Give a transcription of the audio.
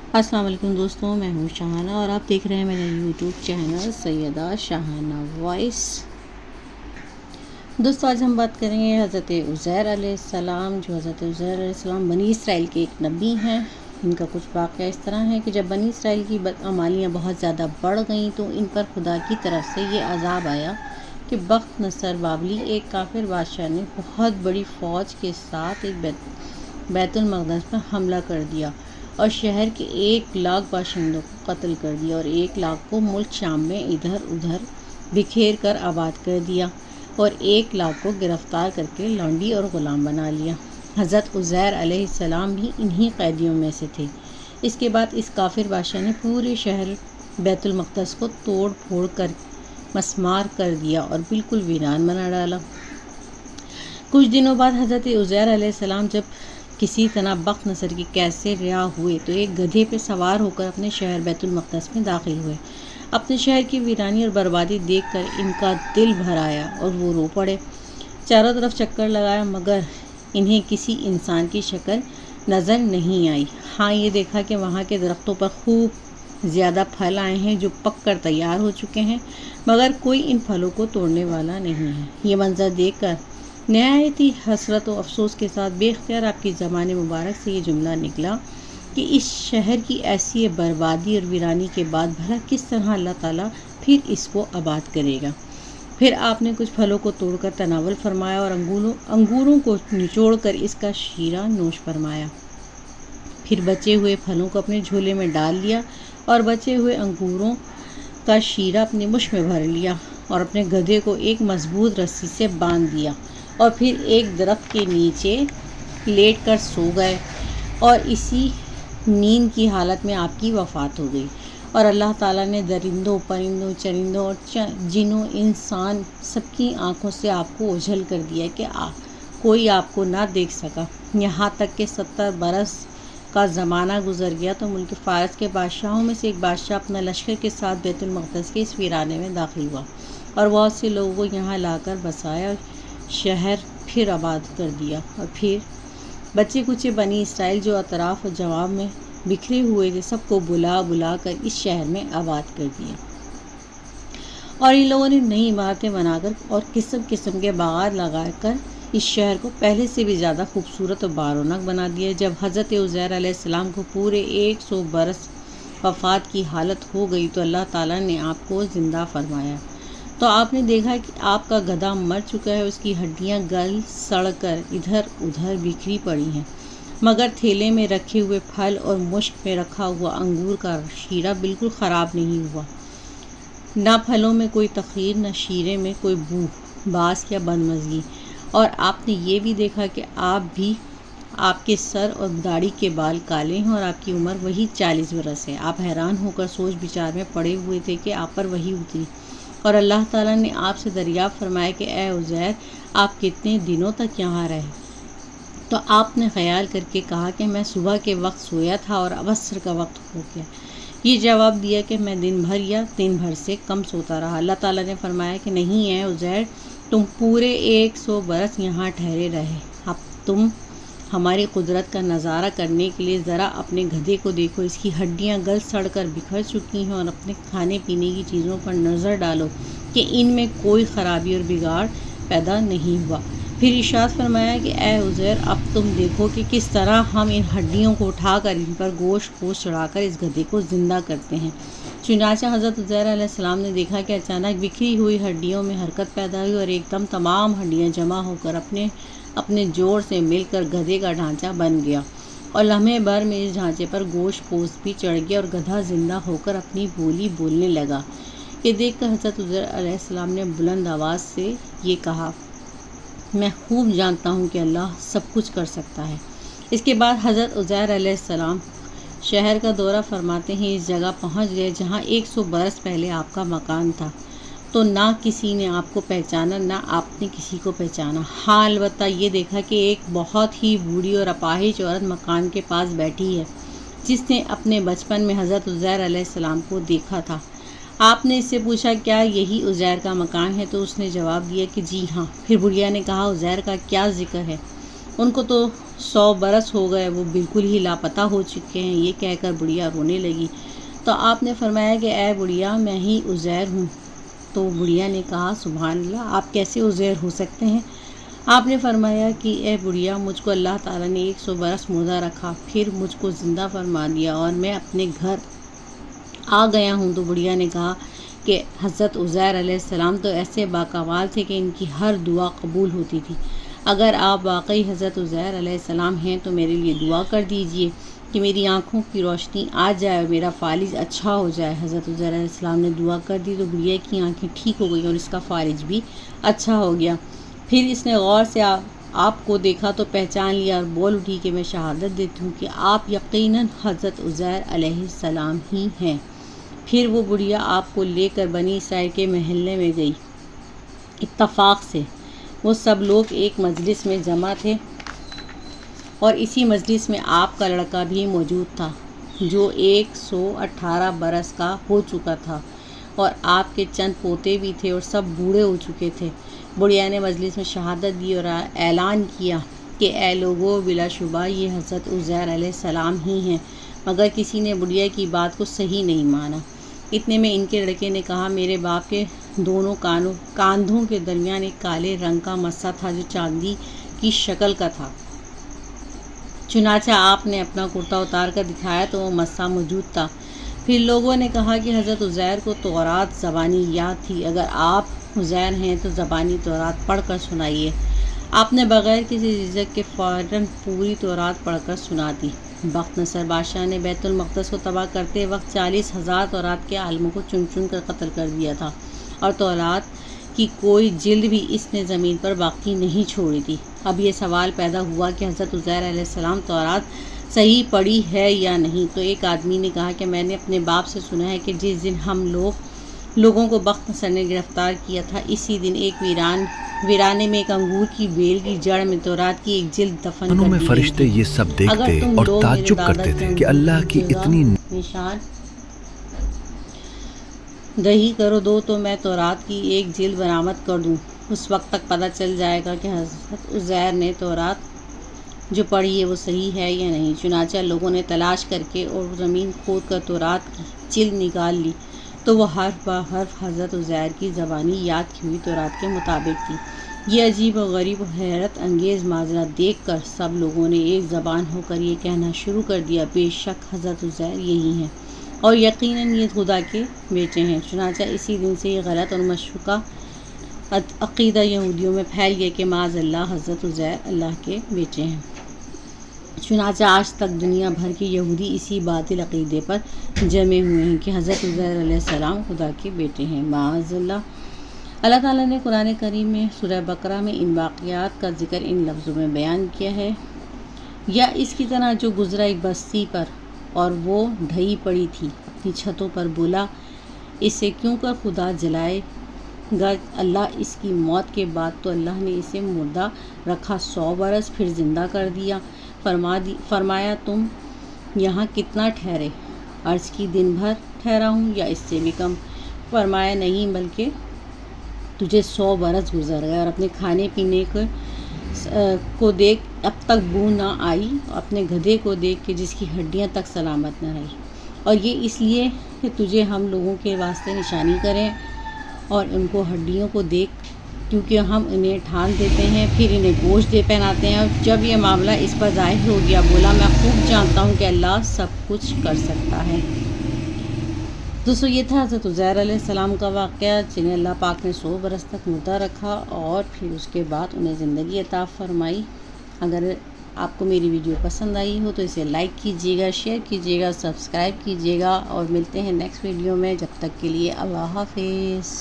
السلام علیکم دوستوں، میں ہوں شاہانہ اور آپ دیکھ رہے ہیں میرا یوٹیوب چینل سیدہ شاہانہ وائس۔ دوستوں، آج ہم بات کریں گے حضرت عزیر علیہ السلام، جو حضرت عزیر علیہ السلام بنی اسرائیل کے ایک نبی ہیں۔ ان کا کچھ واقعہ اس طرح ہے کہ جب بنی اسرائیل کی بدعمالیاں بہت زیادہ بڑھ گئیں تو ان پر خدا کی طرف سے یہ عذاب آیا کہ بخت نصر بابلی ایک کافر بادشاہ نے بہت بڑی فوج کے ساتھ ایک بیت المقدس پر حملہ کر دیا اور شہر کے 1,00,000 باشندوں کو قتل کر دیا اور 1,00,000 کو ملک شام میں ادھر ادھر بکھیر کر آباد کر دیا اور 1,00,000 کو گرفتار کر کے لونڈی اور غلام بنا لیا۔ حضرت عزیر علیہ السلام بھی انہی قیدیوں میں سے تھے۔ اس کے بعد اس کافر بادشاہ نے پورے شہر بیت المقدس کو توڑ پھوڑ کر مسمار کر دیا اور بالکل ویران بنا ڈالا۔ کچھ دنوں بعد حضرت عزیر علیہ السلام جب کسی طرح بخت نصر کی قید سے رہا ہوئے تو ایک گدھے پہ سوار ہو کر اپنے شہر بیت المقدس میں داخل ہوئے۔ اپنے شہر کی ویرانی اور بربادی دیکھ کر ان کا دل بھر آیا اور وہ رو پڑے۔ چاروں طرف چکر لگایا مگر انہیں کسی انسان کی شکل نظر نہیں آئی۔ ہاں، یہ دیکھا کہ وہاں کے درختوں پر خوب زیادہ پھل آئے ہیں جو پک کر تیار ہو چکے ہیں، مگر کوئی ان پھلوں کو توڑنے والا نہیں ہے۔ یہ منظر دیکھ کر نہایت ہی حسرت و افسوس کے ساتھ بے اختیار آپ کی زبان مبارک سے یہ جملہ نکلا کہ اس شہر کی ایسی بربادی اور ویرانی کے بعد بھلا کس طرح اللہ تعالیٰ پھر اس کو آباد کرے گا۔ پھر آپ نے کچھ پھلوں کو توڑ کر تناول فرمایا اور انگوروں کو نچوڑ کر اس کا شیرہ نوش فرمایا۔ پھر بچے ہوئے پھلوں کو اپنے جھولے میں ڈال لیا اور بچے ہوئے انگوروں کا شیرہ اپنے مشت میں بھر لیا اور اپنے گدھے کو ایک مضبوط رسی سے باندھ دیا اور پھر ایک درخت کے نیچے لیٹ کر سو گئے اور اسی نیند کی حالت میں آپ کی وفات ہو گئی۔ اور اللہ تعالیٰ نے درندوں، پرندوں، چرندوں اور جنوں، انسان سب کی آنکھوں سے آپ کو اوجھل کر دیا کہ کوئی آپ کو نہ دیکھ سکا، یہاں تک کہ 70 برس کا زمانہ گزر گیا تو ملک فارس کے بادشاہوں میں سے ایک بادشاہ اپنا لشکر کے ساتھ بیت المقدس کے اس ویرانے میں داخل ہوا اور بہت سے لوگوں کو یہاں لا کر بسایا اور شہر پھر آباد کر دیا۔ اور پھر بچے کچے بنی اسرائیل جو اطراف و جواب میں بکھرے ہوئے تھے سب کو بلا بلا کر اس شہر میں آباد کر دیا اور ان لوگوں نے نئی عمارتیں بنا کر اور قسم قسم کے باغات لگا کر اس شہر کو پہلے سے بھی زیادہ خوبصورت و بارونق بنا دیا۔ جب حضرت عزیر علیہ السلام کو پورے 100 برس وفات کی حالت ہو گئی تو اللہ تعالیٰ نے آپ کو زندہ فرمایا تو آپ نے دیکھا کہ آپ کا گدھا مر چکا ہے، اس کی ہڈیاں گل سڑ کر ادھر ادھر بکھری پڑی ہیں، مگر تھیلے میں رکھے ہوئے پھل اور مشک میں رکھا ہوا انگور کا شیرہ بالکل خراب نہیں ہوا۔ نہ پھلوں میں کوئی تخیر، نہ شیرے میں کوئی بو، باس یا بدمزگی۔ اور آپ نے یہ بھی دیکھا کہ آپ کے سر اور داڑھی کے بال کالے ہیں اور آپ کی عمر وہی 40 برس ہے۔ آپ حیران ہو کر سوچ بچار میں پڑے ہوئے تھے کہ آپ پر وحی اتری اور اللہ تعالیٰ نے آپ سے دریافت فرمایا کہ اے عزیر، آپ کتنے دنوں تک یہاں رہے؟ تو آپ نے خیال کر کے کہا کہ میں صبح کے وقت سویا تھا اور عصر کا وقت ہو گیا۔ یہ جواب دیا کہ میں دن بھر یا دن بھر سے کم سوتا رہا۔ اللہ تعالیٰ نے فرمایا کہ نہیں اے عزیر، تم پورے 100 برس یہاں ٹھہرے رہے۔ اب تم ہماری قدرت کا نظارہ کرنے کے لیے ذرا اپنے گدھے کو دیکھو، اس کی ہڈیاں گل سڑ کر بکھر چکی ہیں، اور اپنے کھانے پینے کی چیزوں پر نظر ڈالو کہ ان میں کوئی خرابی اور بگاڑ پیدا نہیں ہوا۔ پھر ارشاد فرمایا کہ اے عزیر، اب تم دیکھو کہ کس طرح ہم ان ہڈیوں کو اٹھا کر ان پر گوشت چڑھا کر اس گدھے کو زندہ کرتے ہیں۔ چنانچہ حضرت عزیر علیہ السلام نے دیکھا کہ اچانک بکھری ہوئی ہڈیوں میں حرکت پیدا ہوئی اور ایک دم تمام ہڈیاں جمع ہو کر اپنے جوڑ سے مل کر گدھے کا ڈھانچہ بن گیا اور لمحے بھر میں اس ڈھانچے پر گوشت پوست بھی چڑھ گیا اور گدھا زندہ ہو کر اپنی بولی بولنے لگا۔ یہ دیکھ کر حضرت عزیر علیہ السلام نے بلند آواز سے یہ کہا، میں خوب جانتا ہوں کہ اللہ سب کچھ کر سکتا ہے۔ اس کے بعد حضرت عزیر علیہ السلام شہر کا دورہ فرماتے ہیں اس جگہ پہنچ گئے جہاں 100 برس پہلے آپ کا مکان تھا، تو نہ کسی نے آپ کو پہچانا نہ آپ نے کسی کو پہچانا۔ ہاں، البتہ یہ دیکھا کہ ایک بہت ہی بوڑھی اور اپاہج عورت مکان کے پاس بیٹھی ہے جس نے اپنے بچپن میں حضرت عزیر علیہ السلام کو دیکھا تھا۔ آپ نے اس سے پوچھا کیا یہی عزیر کا مکان ہے؟ تو اس نے جواب دیا کہ جی ہاں۔ پھر بڑھیا نے کہا عزیر کا کیا ذکر ہے؟ ان کو تو 100 برس ہو گئے، وہ بالکل ہی لاپتہ ہو چکے ہیں۔ یہ کہہ کر بڑھیا رونے لگی۔ تو آپ نے فرمایا کہ اے بڑھیا، میں ہی عزیر ہوں۔ تو بڑھیا نے کہا سبحان اللہ، آپ کیسے عزیر ہو سکتے ہیں؟ آپ نے فرمایا کہ اے بڑھیا، مجھ کو اللہ تعالیٰ نے 100 برس مردہ رکھا، پھر مجھ کو زندہ فرما دیا اور میں اپنے گھر آ گیا ہوں۔ تو بڑھیا نے کہا کہ حضرت عزیر علیہ السلام تو ایسے باکمال تھے کہ ان کی ہر دعا قبول ہوتی تھی۔ اگر آپ واقعی حضرت عزیر علیہ السلام ہیں تو میرے لیے دعا کر دیجئے کہ میری آنکھوں کی روشنی آ جائے اور میرا فالج اچھا ہو جائے۔ حضرت عزیر علیہ السلام نے دعا کر دی تو بڑھیا کی آنکھیں ٹھیک ہو گئی اور اس کا فالج بھی اچھا ہو گیا۔ پھر اس نے غور سے آپ کو دیکھا تو پہچان لیا اور بول اٹھی کہ میں شہادت دیتی ہوں کہ آپ یقیناً حضرت عزیر علیہ السلام ہی ہیں۔ پھر وہ بڑھیا آپ کو لے کر بنی اسرائیل کے محلے میں گئی۔ اتفاق سے وہ سب لوگ ایک مجلس میں جمع تھے اور اسی مجلس میں آپ کا لڑکا بھی موجود تھا جو 118 برس کا ہو چکا تھا، اور آپ کے چند پوتے بھی تھے اور سب بوڑھے ہو چکے تھے۔ بڑھیا نے مجلس میں شہادت دی اور اعلان کیا کہ اے لوگو، بلا شبہ یہ حضرت عزیر علیہ السلام ہی ہیں، مگر کسی نے بڑھیا کی بات کو صحیح نہیں مانا۔ اتنے میں ان کے لڑکے نے کہا میرے باپ کے دونوں کاندھوں کے درمیان ایک کالے رنگ کا مسا تھا جو چاندی کی شکل کا تھا۔ چنانچہ آپ نے اپنا کرتا اتار کر دکھایا تو وہ مسا موجود تھا۔ پھر لوگوں نے کہا کہ حضرت عزیر کو تورات زبانی یاد تھی، اگر آپ عزیر ہیں تو زبانی تورات پڑھ کر سنائیے۔ آپ نے بغیر کسی جھجک کے فوراً پوری تورات پڑھ کر سنا دی۔ بخت نصر بادشاہ نے بیت المقدس کو تباہ کرتے وقت 40,000 تورات کے عالموں کو چن چن کر قتل کر دیا تھا، اور تورات کی کوئی جلد بھی اس نے زمین پر باقی نہیں چھوڑی تھی۔ اب یہ سوال پیدا ہوا کہ حضرت عزیر علیہ السلام تورات صحیح پڑھی ہے یا نہیں۔ تو ایک آدمی نے کہا کہ میں نے اپنے باپ سے سنا ہے کہ جس دن ہم لوگوں کو بخت نصر نے گرفتار کیا تھا، اسی دن ایک ویرانے میں ایک انگور کی بیل کی جڑ میں تورات کی ایک جلد دفن کر دی گئی فرشتے یہ سب دیکھتے اور تعجب کرتے تھے کہ اللہ کی اتنی نشان دہی کرو دو تو میں تورات کی ایک جلد برآمد کر دوں۔ اس وقت تک پتہ چل جائے گا کہ حضرت عزیر نے تورات جو پڑھی ہے وہ صحیح ہے یا نہیں۔ چنانچہ لوگوں نے تلاش کر کے اور زمین کھود کر تورات کی جلد نکال لی تو وہ حرف بہ حرف حضرت عزیر کی زبانی یاد کی ہوئی تورات کے مطابق تھی۔ یہ عجیب و غریب و حیرت انگیز ماجرا دیکھ کر سب لوگوں نے ایک زبان ہو کر یہ کہنا شروع کر دیا بے شک حضرت عزیر یہی ہیں اور یقیناً یہ خدا کے بیٹے ہیں۔ چنانچہ اسی دن سے یہ غلط اور مشکوکہ عقیدہ یہودیوں میں پھیل گیا کہ معاذ اللہ حضرت عزیر اللہ کے بیٹے ہیں۔ چنانچہ آج تک دنیا بھر کے یہودی اسی باطل عقیدے پر جمے ہوئے ہیں کہ حضرت عزیر علیہ السلام خدا کے بیٹے ہیں، معاذ اللہ۔ اللہ تعالیٰ نے قرآن کریم میں سورہ بقرہ میں ان واقعات کا ذکر ان لفظوں میں بیان کیا ہے، یا اس کی طرح جو گزرا ایک بستی پر اور وہ ڈھئی پڑی تھی اپنی چھتوں پر، بولا اسے کیوں کر خدا جلائے گا؟ اللہ اس کی موت کے بعد تو اللہ نے اسے مردہ رکھا 100 برس، پھر زندہ کر دیا۔ فرمایا تم یہاں کتنا ٹھہرے؟ عرض کی دن بھر ٹھہرا ہوں یا اس سے بھی کم۔ فرمایا نہیں، بلکہ تجھے 100 برس گزر گئے اور اپنے کھانے پینے کو دیکھ اب تک بو نہ آئی، اپنے گدھے کو دیکھ کے جس کی ہڈیاں تک سلامت نہ رہی، اور یہ اس لیے کہ تجھے ہم لوگوں کے واسطے نشانی کریں اور ان کو ہڈیوں کو دیکھ، کیونکہ ہم انہیں ٹھان دیتے ہیں پھر انہیں گوشت دے پہناتے ہیں۔ اور جب یہ معاملہ اس پر ظاہر ہو گیا بولا میں خوب جانتا ہوں کہ اللہ سب کچھ کر سکتا ہے۔ دوستو یہ تھا حضرت عزیر علیہ السلام کا واقعہ جنہیں اللہ پاک نے 100 برس تک مردہ رکھا اور پھر اس کے بعد انہیں زندگی عطا فرمائی۔ اگر آپ کو میری ویڈیو پسند آئی ہو تو اسے لائک کیجیے گا، شیئر کیجیے گا، سبسکرائب کیجیے گا، اور ملتے ہیں نیکسٹ ویڈیو میں۔ جب تک کے لیے اللہ حافظ۔